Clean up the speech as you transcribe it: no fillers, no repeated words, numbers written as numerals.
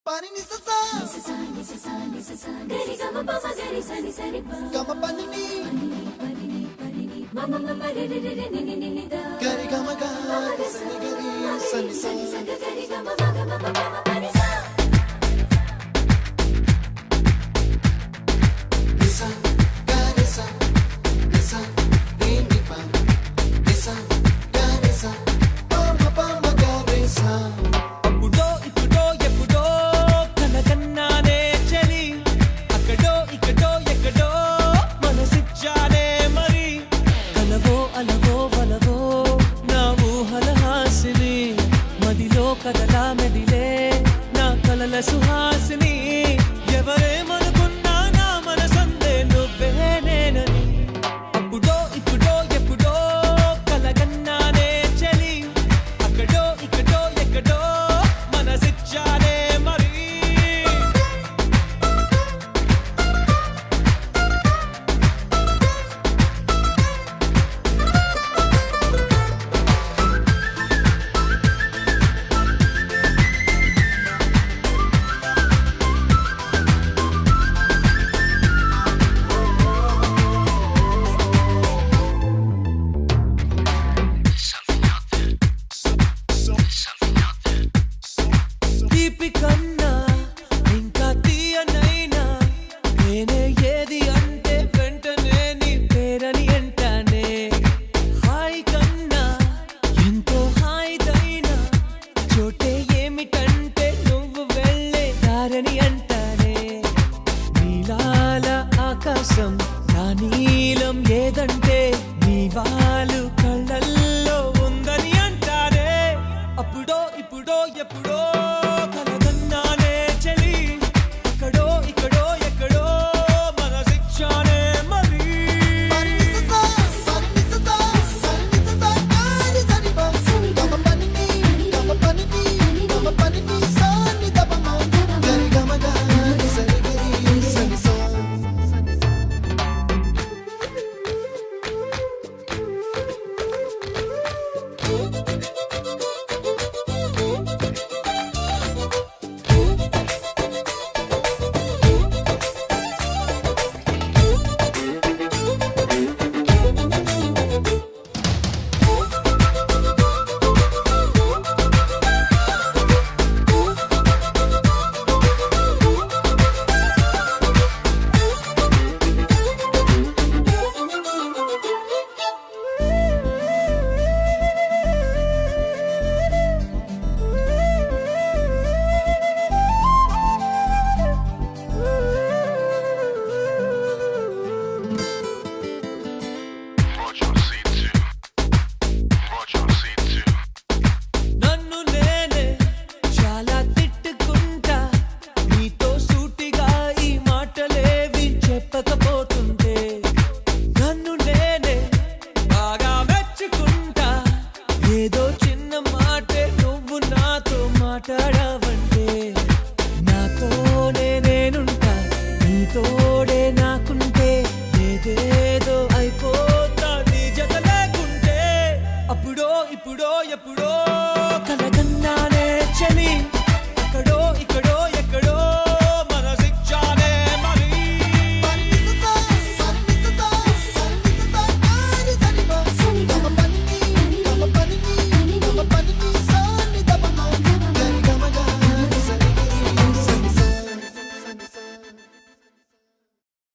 Pani ni sa sa gari gama pa gari sa ni sa ri pa gama pani ni mama mama re re re ni ni ni da gari gama ga sa ni gari sa ni sa gari gama mama mama pani sa lisa gari sa lisa ni pa lisa gari sa mama mama gari sa కదలా మెదిలే నా కలల సుహాసిని ఎవరేమనుకున్నా నా మనసందే నువ్వే నేనని అప్పుడో ఇప్పుడో ఎప్పుడో కలగన్నానే చలి అక్కడో ఇక్కడో ఎక్కడో మనసిచ్చానే మరి కన్నా ఇంకా తీయనైనా నేనే ఏది అంటే వెంటనే నీ పేరని అంటానే హాయ్ కన్నా ఎంతో హాయిదైనా చోటే ఏమిటంటే నువ్వు వెళ్ళే దారని అంటానే నీలాల ఆకాశం నా నీలం ఏదంటే నీవాల